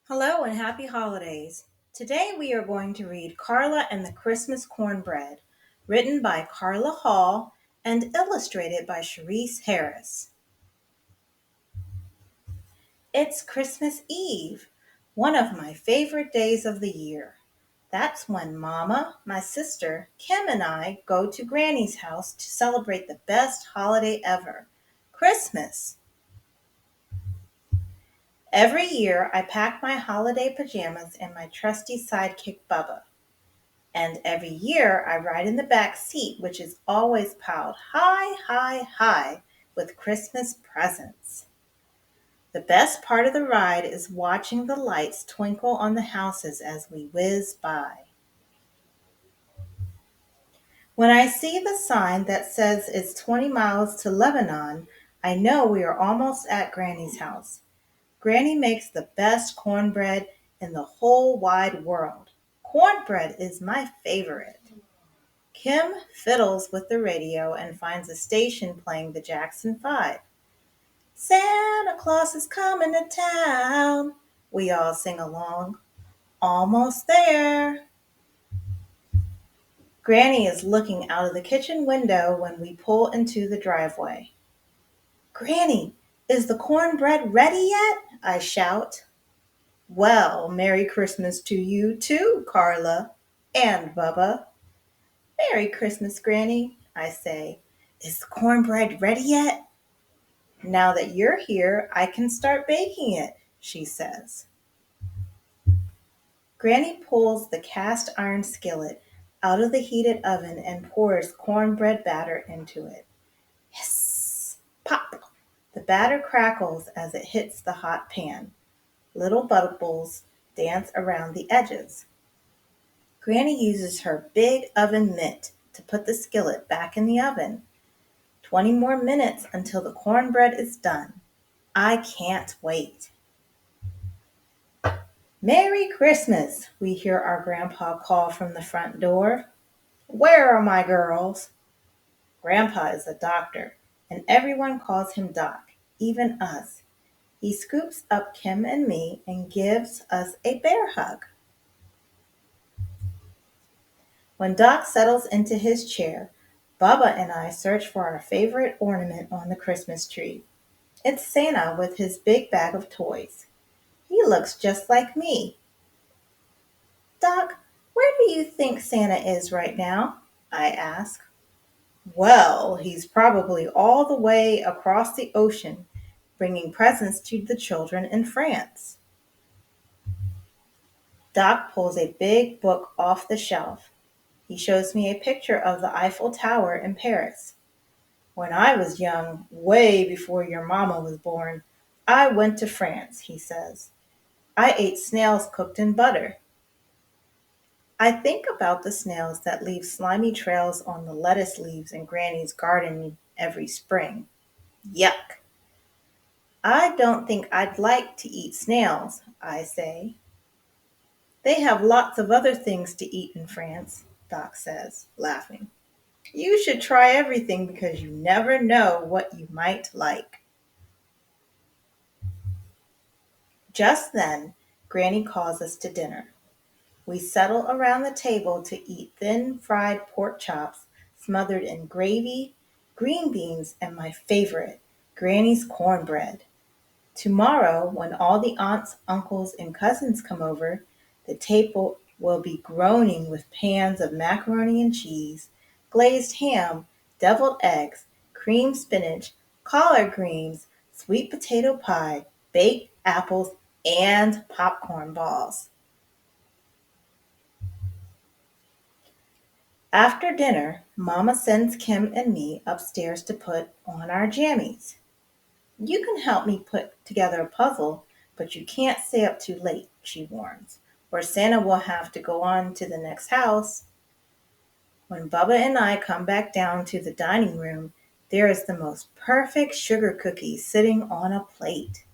Hello and happy holidays. Today we are going to read Carla and the Christmas Cornbread, written by Carla Hall and illustrated by Cherise Harris. It's Christmas Eve, one of my favorite days of the year. That's when Mama, my sister, Kim, and I go to Granny's house to celebrate the best holiday ever, Christmas. Every year I pack my holiday pajamas and my trusty sidekick Bubba. And every year I ride in the back seat, which is always piled high, high, high with Christmas presents. The best part of the ride is watching the lights twinkle on the houses as we whiz by. When I see the sign that says it's 20 miles to Lebanon, I know we are almost at Granny's house. Granny makes the best cornbread in the whole wide world. Cornbread is my favorite. Kim fiddles with the radio and finds a station playing the Jackson 5. Santa Claus is coming to town. We all sing along. Almost there. Granny is looking out of the kitchen window when we pull into the driveway. Granny, is the cornbread ready yet? I shout. Well, Merry Christmas to you too, Carla and Bubba. Merry Christmas, Granny, I say. Is the cornbread ready yet? Now that you're here, I can start baking it, she says. Granny pulls the cast iron skillet out of the heated oven and pours cornbread batter into it. Hiss! Pop! The batter crackles as it hits the hot pan. Little bubbles dance around the edges. Granny uses her big oven mitt to put the skillet back in the oven. 20 more minutes until the cornbread is done. I can't wait. Merry Christmas, we hear our grandpa call from the front door. Where are my girls? Grandpa is a doctor, and everyone calls him Doc, even us. He scoops up Kim and me and gives us a bear hug. When Doc settles into his chair, Bubba and I search for our favorite ornament on the Christmas tree. It's Santa with his big bag of toys. He looks just like me. Doc, where do you think Santa is right now? I ask. Well, he's probably all the way across the ocean, bringing presents to the children in France. Doc pulls a big book off the shelf. He shows me a picture of the Eiffel Tower in Paris. When I was young, way before your mama was born, I went to France, he says. I ate snails cooked in butter. I think about the snails that leave slimy trails on the lettuce leaves in Granny's garden every spring. Yuck! I don't think I'd like to eat snails, I say. They have lots of other things to eat in France, Doc says, laughing. You should try everything because you never know what you might like. Just then, Granny calls us to dinner. We settle around the table to eat thin fried pork chops smothered in gravy, green beans, and my favorite, Granny's cornbread. Tomorrow, when all the aunts, uncles, and cousins come over, the table will be groaning with pans of macaroni and cheese, glazed ham, deviled eggs, creamed spinach, collard greens, sweet potato pie, baked apples, and popcorn balls. After dinner, Mama sends Kim and me upstairs to put on our jammies. You can help me put together a puzzle, but you can't stay up too late, she warns, or Santa will have to go on to the next house. When Bubba and I come back down to the dining room, there is the most perfect sugar cookie sitting on a plate.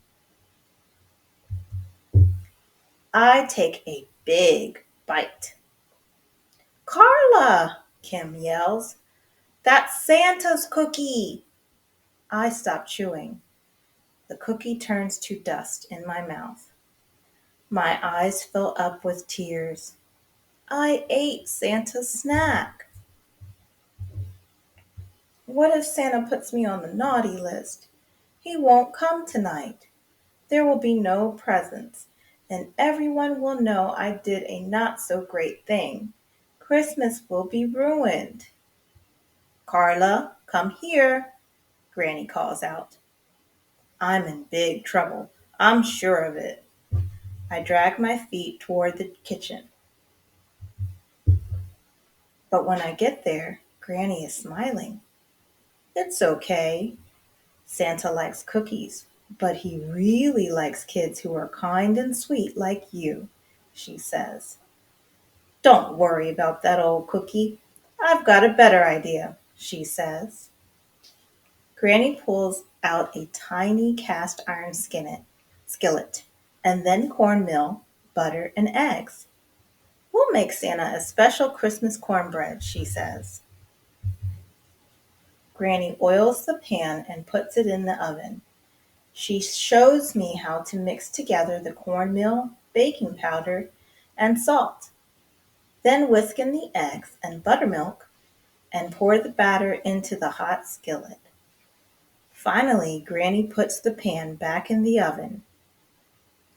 I take a big bite. Carla, Kim yells, that's Santa's cookie. I stop chewing. The cookie turns to dust in my mouth. My eyes fill up with tears. I ate Santa's snack. What if Santa puts me on the naughty list? He won't come tonight. There will be no presents, and everyone will know I did a not so great thing. Christmas will be ruined. Carla, come here, Granny calls out. I'm in big trouble. I'm sure of it. I drag my feet toward the kitchen. But when I get there, Granny is smiling. It's okay. Santa likes cookies, but he really likes kids who are kind and sweet like you, she says. Don't worry about that old cookie. I've got a better idea, she says. Granny pulls out a tiny cast iron skillet, and then cornmeal, butter, and eggs. We'll make Santa a special Christmas cornbread, she says. Granny oils the pan and puts it in the oven. She shows me how to mix together the cornmeal, baking powder, and salt. Then whisk in the eggs and buttermilk and pour the batter into the hot skillet. Finally, Granny puts the pan back in the oven.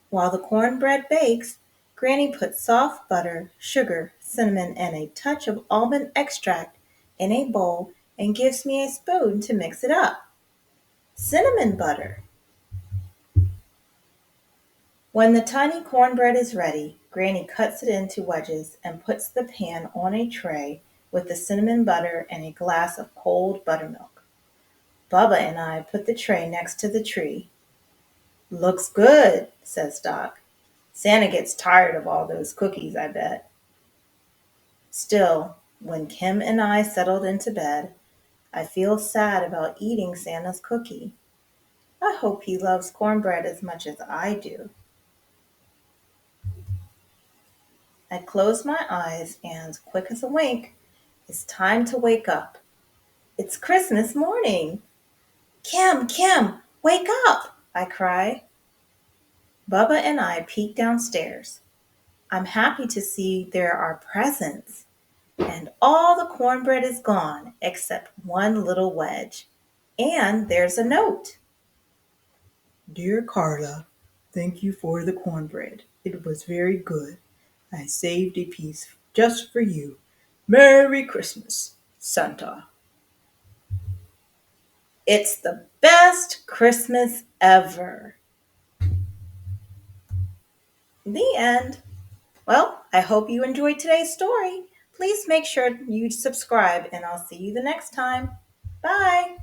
While the cornbread bakes, Granny puts soft butter, sugar, cinnamon, and a touch of almond extract in a bowl and gives me a spoon to mix it up. Cinnamon butter. When the tiny cornbread is ready, Granny cuts it into wedges and puts the pan on a tray with the cinnamon butter and a glass of cold buttermilk. Bubba and I put the tray next to the tree. Looks good, says Doc. Santa gets tired of all those cookies, I bet. Still, when Kim and I settled into bed, I feel sad about eating Santa's cookie. I hope he loves cornbread as much as I do. I close my eyes and, quick as a wink, it's time to wake up. It's Christmas morning. Kim, wake up, I cry. Bubba and I peek downstairs. I'm happy to see there are presents, and all the cornbread is gone except one little wedge. And there's a note. Dear Carla, thank you for the cornbread. It was very good. I saved a piece just for you. Merry Christmas, Santa. It's the best Christmas ever. The end. Well, I hope you enjoyed today's story. Please make sure you subscribe, and I'll see you the next time. Bye.